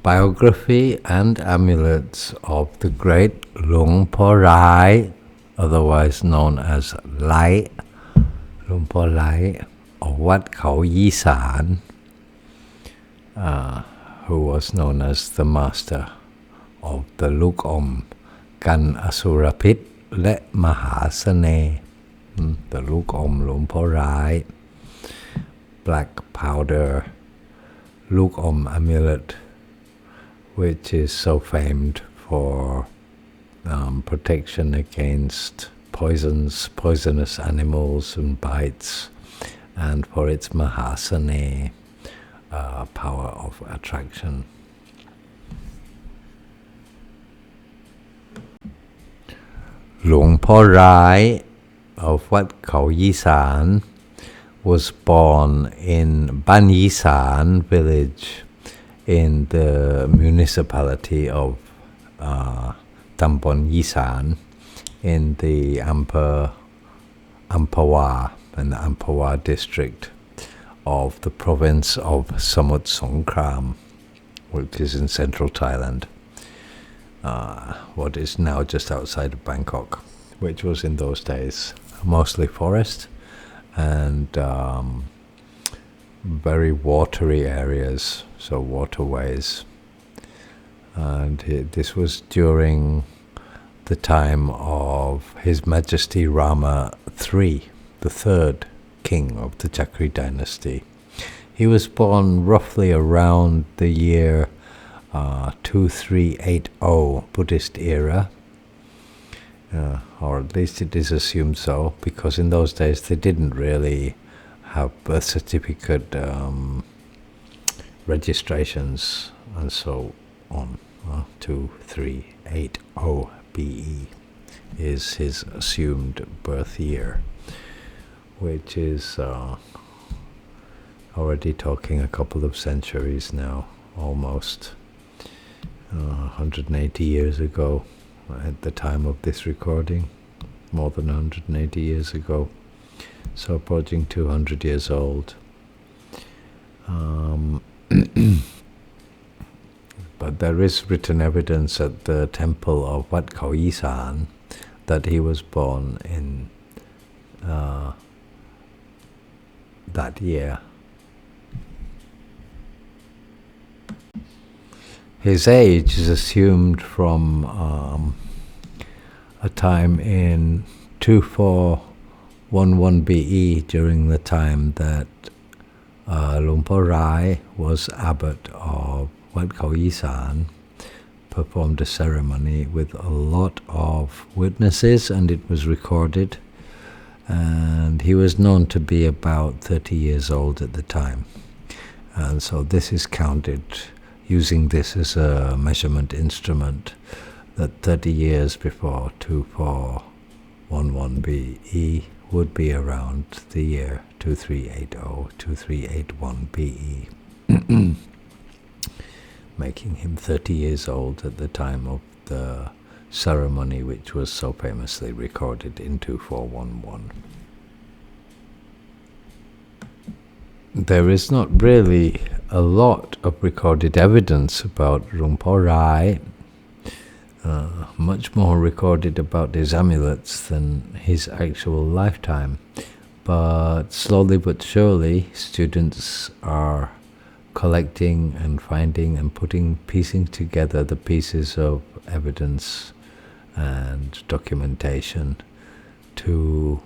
Biography and amulets of the great Luang Por Raay, otherwise known as Lai, Luang Por Raay, of Wat Kauyisan, who was known as the master of the Lucom, Gan Asurapit, Le Mahasane, the Lucom, Luang Por Raay, black powder, Lucom amulet, which is so famed for protection against poisonous animals and bites, and for its mahasane, power of attraction. Luang Por Raay of Wat Kauyisan was born in Ban Yisan village in the municipality of Tambon Yisan in the Ampawar and the Ampawar district of the province of Samut Songkhram, which is in central Thailand, what is now just outside of Bangkok, which was in those days mostly forest and very watery areas, so waterways. And this was during the time of His Majesty Rama III, the third king of the Chakri dynasty. He was born roughly around the year 2380 Buddhist era, or at least it is assumed so, because in those days they didn't really have birth certificate registrations and so on. 2380 BE is his assumed birth year, which is already talking a couple of centuries now, almost 180 years ago at the time of this recording, more than 180 years ago, so approaching 200 years old. But there is written evidence at the temple of Wat Kauyisan that he was born in that year. His age is assumed from a time in 2411 BE, during the time that Luang Por Raay was abbot of Wat Kauyisan, performed a ceremony with a lot of witnesses, and it was recorded, and he was known to be about 30 years old at the time, and so this is counted using this as a measurement instrument, that 30 years before 2411 BE would be around the year 2380, 2381 BE, making him 30 years old at the time of the ceremony, which was so famously recorded in 2411. There is not really a lot of recorded evidence about Luang Por Raay, much more recorded about his amulets than his actual lifetime, but slowly but surely students are collecting and finding and piecing together the pieces of evidence and documentation to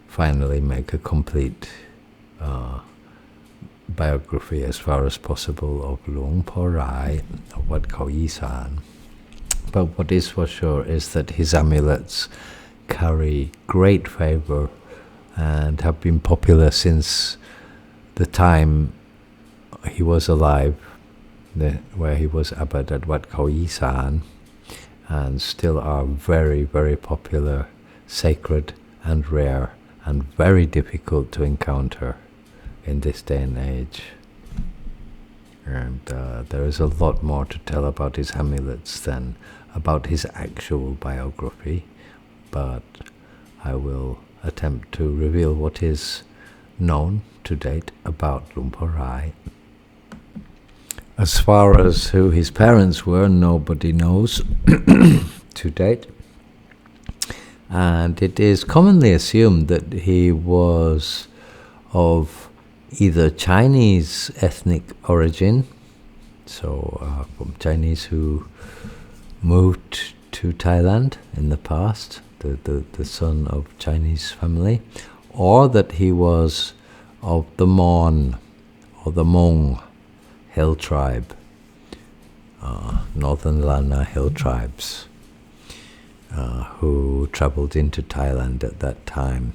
finally make a complete biography, as far as possible, of Luang Por Raay of Wat Kauyisan. But what is for sure is that his amulets carry great favor and have been popular since the time he was alive, where he was abbot at Wat Kauyisan, and still are very, very popular, sacred and rare, and very difficult to encounter in this day and age. And there is a lot more to tell about his amulets than about his actual biography, but I will attempt to reveal what is known to date about Luang Por Raay. As far as who his parents were, nobody knows to date. And it is commonly assumed that he was of either Chinese ethnic origin, so from Chinese who moved to Thailand in the past, the son of Chinese family, or that he was of the Mon or the Hmong hill tribe, northern Lana hill tribes, who traveled into Thailand at that time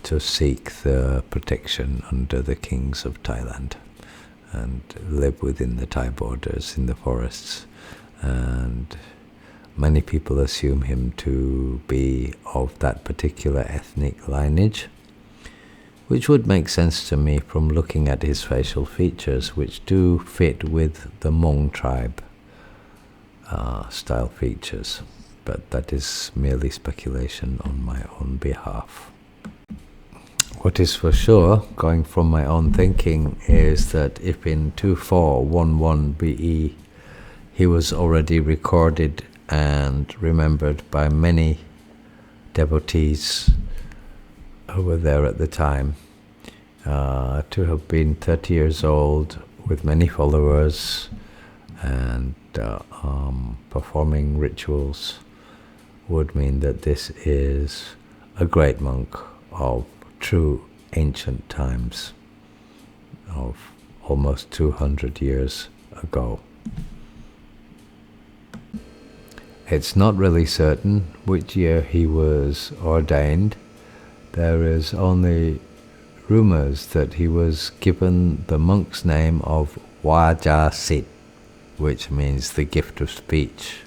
to seek the protection under the kings of Thailand and live within the Thai borders in the forests. And many people assume him to be of that particular ethnic lineage, which would make sense to me from looking at his facial features, which do fit with the Hmong tribe style features. But that is merely speculation on my own behalf. What is for sure, going from my own thinking, is that if in 2411 BE he was already recorded and remembered by many devotees who were there at the time, to have been 30 years old with many followers and performing rituals, would mean that this is a great monk of true ancient times, of almost 200 years ago. It's not really certain which year he was ordained. There is only rumors that he was given the monk's name of Waja Sit, which means the gift of speech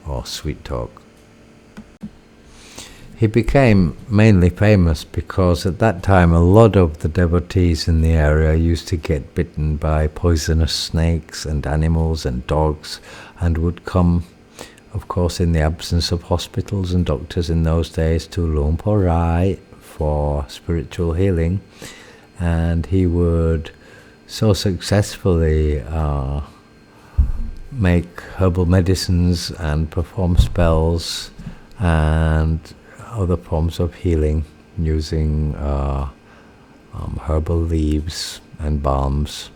or sweet talk. He became mainly famous because at that time a lot of the devotees in the area used to get bitten by poisonous snakes and animals and dogs, and would come, of course in the absence of hospitals and doctors in those days, to Luang Por Raay for spiritual healing. And he would so successfully make herbal medicines and perform spells and other forms of healing using herbal leaves and balms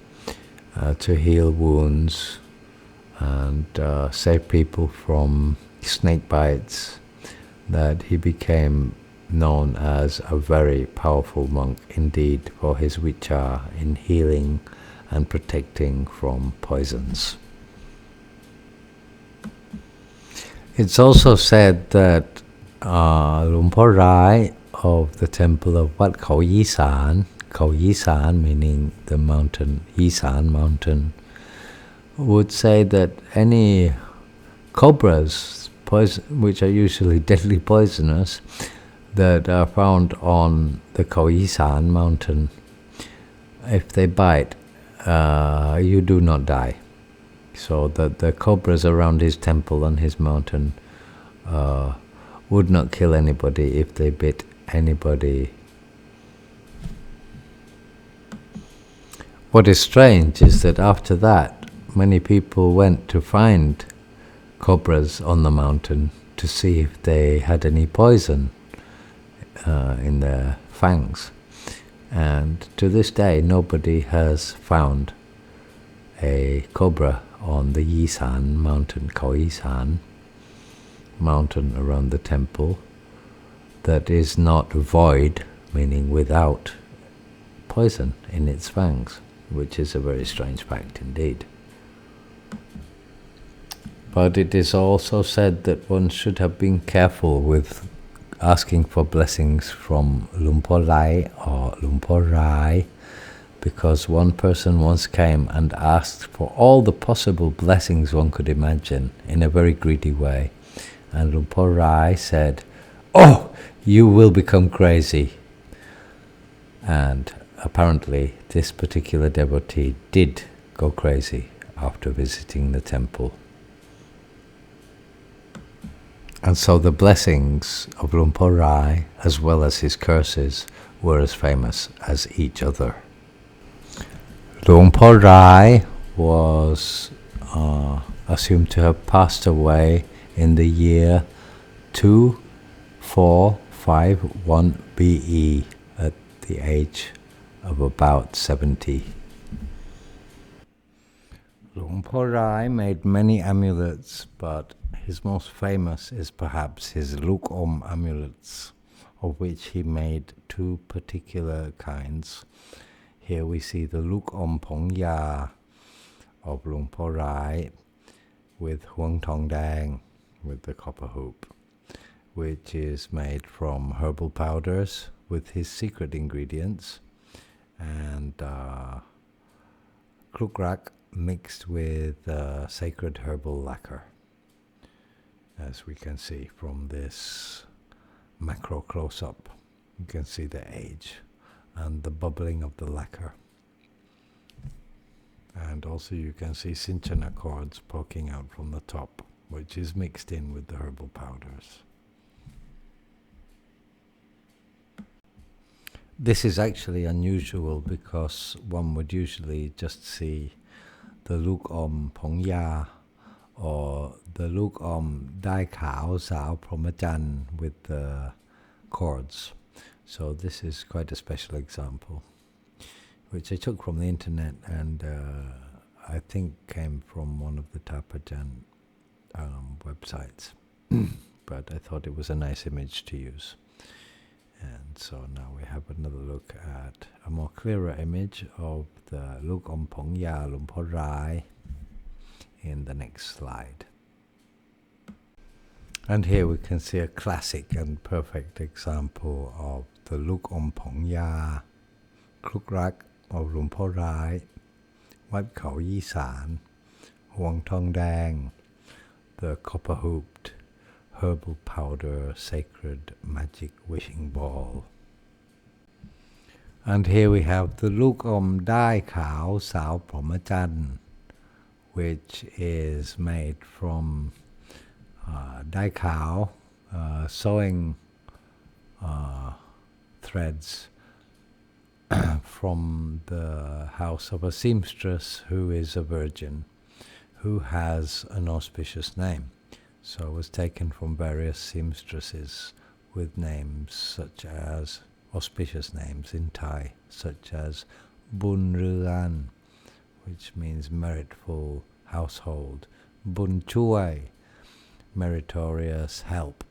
to heal wounds and save people from snake bites, that he became known as a very powerful monk indeed for his vichar in healing and protecting from poisons. It's also said that Luang Por Raay of the temple of Wat Kauyisan, Kauyisan meaning the mountain, Yisan mountain, would say that any cobras, which are usually deadly poisonous, that are found on the Kauyisan mountain, if they bite, you do not die. So that the cobras around his temple and his mountain would not kill anybody if they bit anybody. What is strange is that after that, many people went to find cobras on the mountain to see if they had any poison in their fangs. And to this day, nobody has found a cobra on the Yisan mountain, Kauyisan mountain around the temple, that is not void, meaning without poison in its fangs, which is a very strange fact indeed. But it is also said that one should have been careful with asking for blessings from Luang Por Raay or Luang Por Raay, because one person once came and asked for all the possible blessings one could imagine in a very greedy way. And Luang Por Raay said, "Oh, you will become crazy." And apparently this particular devotee did go crazy after visiting the temple. And so the blessings of Luang Por Raay, as well as his curses, were as famous as each other. Luang Por Raay was assumed to have passed away in the year 2451 BE at the age of about 70. Luang Por Raay made many amulets, but his most famous is perhaps his Lucom amulets, of which he made two particular kinds. Here we see the Lucom Pong Ya of Luang Por Raay with Huang Tong Dang, with the copper hoop, which is made from herbal powders with his secret ingredients and krukrak mixed with sacred herbal lacquer, as we can see from this macro close-up. You can see the age and the bubbling of the lacquer. And also you can see cinchana cords poking out from the top, which is mixed in with the herbal powders. This is actually unusual because one would usually just see the Lucom Pong Ya or the Lucom Dakao Sao with the cords. So this is quite a special example, which I took from the internet and I think came from one of the Tapajan websites. But I thought it was a nice image to use. And so now we have another look at a more clearer image of the Lucom Pong Ya Luang Por Raay in the next slide. And here we can see a classic and perfect example of the Lucom Pong Ya, krukrak of Luang Por Raay, Wat Kauyisan, Huang Tong Dang, the copper hooped herbal powder sacred magic wishing ball. And here we have the Lucom Dakao Sao, which is made from Dakao sewing threads from the house of a seamstress who is a virgin, who has an auspicious name. So it was taken from various seamstresses with names such as, auspicious names in Thai, such as Bun Ruan, which means meritful household, Bun Chuai, meritorious help,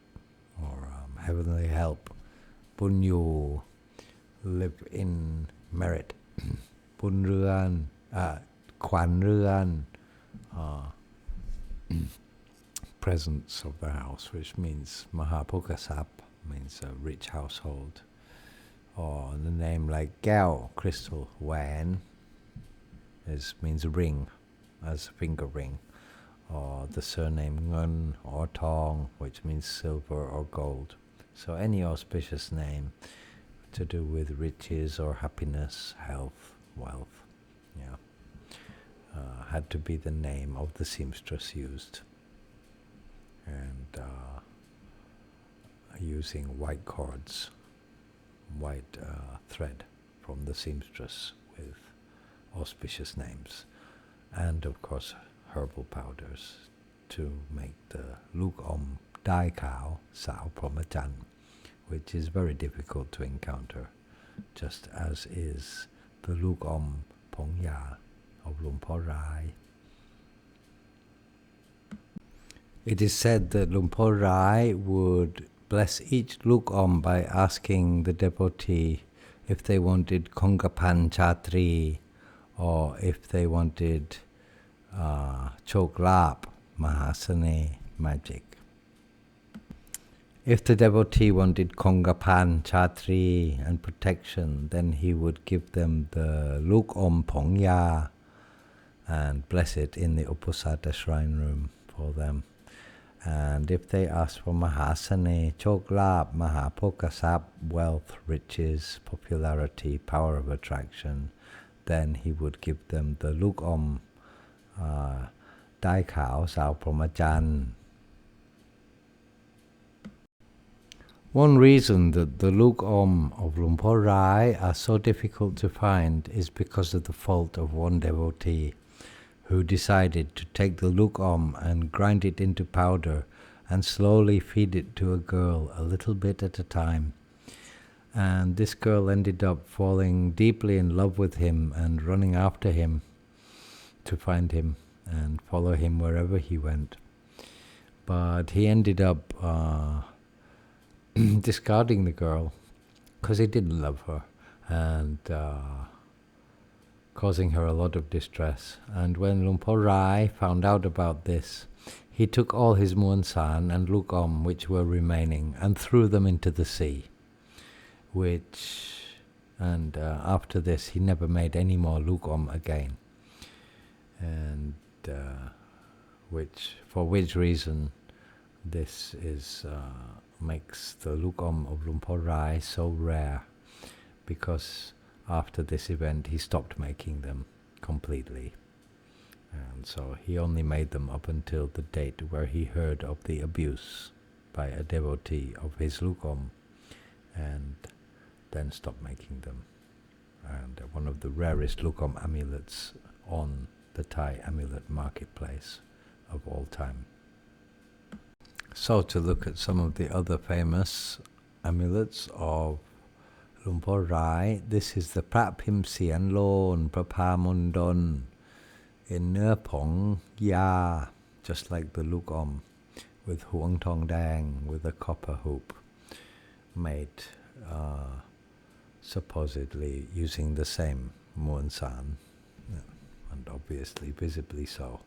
or heavenly help, Bun Yu, live in merit, Bun Ruan, Kwan Ruan, presence of the house, which means Mahapokasap, means a rich household. Or the name like Khao, crystal, Wan, means ring, as a finger ring. Or the surname Ngun or Tong, which means silver or gold. So any auspicious name to do with riches or happiness, health, wealth, had to be the name of the seamstress used. And using white cords, white thread from the seamstress with auspicious names, and of course herbal powders to make the Lucom Dakao Sao, which is very difficult to encounter, just as is the Lucom Pong Ya of Luang Por Raay. It is said that Luang Por Raay would bless each Lucom by asking the devotee if they wanted Kongapan Chatri, or if they wanted Choklap, Mahasane, magic. If the devotee wanted Kongapan Chatri and protection, then he would give them the Lucom Pong Ya and bless it in the Uposatha shrine room for them. And if they asked for Mahasane, Choklap, Mahapokasap, wealth, riches, popularity, power of attraction, then he would give them the Lucom Dakao Sao. One reason that the Lucom of Luang Por Raay are so difficult to find is because of the fault of one devotee who decided to take the Lucom and grind it into powder and slowly feed it to a girl a little bit at a time. And this girl ended up falling deeply in love with him and running after him to find him and follow him wherever he went. But he ended up discarding the girl because he didn't love her, and causing her a lot of distress. And when Luang Por Raay found out about this, he took all his muon san and Lucom which were remaining and threw them into the sea. After this, he never made any more Lucom again. And for which reason this is makes the Lucom of Luang Por Raay so rare, because after this event he stopped making them completely, and so he only made them up until the date where he heard of the abuse by a devotee of his Lucom, and then stopped making them. And one of the rarest Lucom amulets on the Thai amulet marketplace of all time. So to look at some of the other famous amulets of Luang Por Raay, this is the Pra Pim Sian Lon Prapa Mundon in Nơ Pong Ya, just like the Lucom, with Huang Tong Dang with a copper hoop, made supposedly using the same muon san, and obviously visibly so.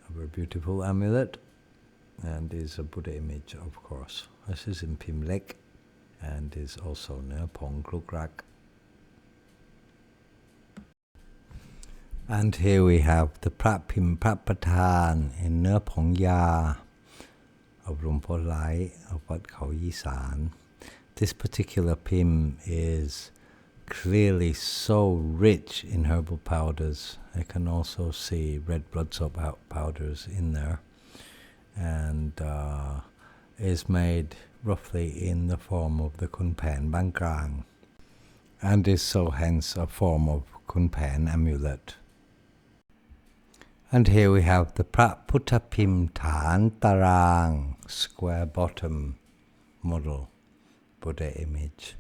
A very beautiful amulet, and is a Buddha image, of course. This is in Pim Lek, and is also Nơ Pong Kluk Rak. And here we have the Prat Pim Prat Patan in Nơ Pong Ya of Luang Por Raay of Wat Kauyisan. This particular pim is clearly so rich in herbal powders. I can also see red blood cell powders in there, and is made roughly in the form of the Kun Pen Bang Krang, and is so hence a form of Kun Pen amulet. And here we have the Prat Putta Pim Tan Tarang square bottom model Buddha image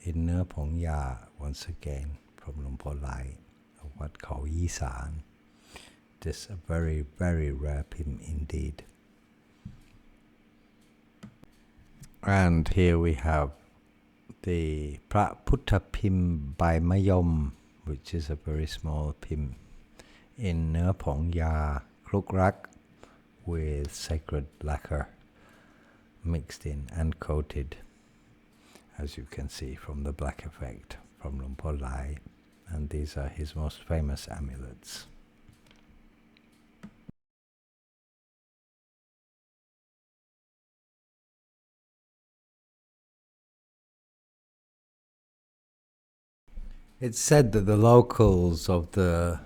in Nơ Pong Ya, once again from Luang Por Raay of Wat Kauyisan. This is a very, very rare pim indeed. And here we have the Pra Putta Pim by Mayom, which is a very small pim in Nơ Pong Ya Kluk Rak with sacred lacquer mixed in and coated, as you can see from the black effect from Luang Por Raay, and these are his most famous amulets. It's said that the locals of the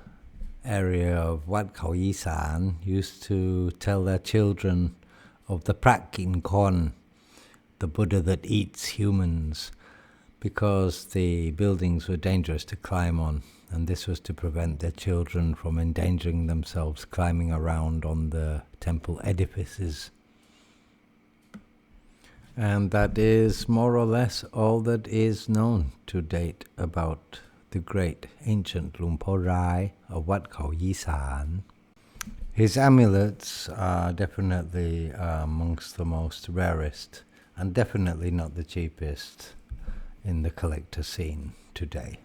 area of Wat Kauyisan used to tell their children of the Prat Kin Kon, the Buddha that eats humans, because the buildings were dangerous to climb on, and this was to prevent their children from endangering themselves climbing around on the temple edifices. And that is more or less all that is known to date about the great ancient Luang Por Raay of Wat Kauyisan. His amulets are definitely amongst the most rarest, and definitely not the cheapest in the collector scene today.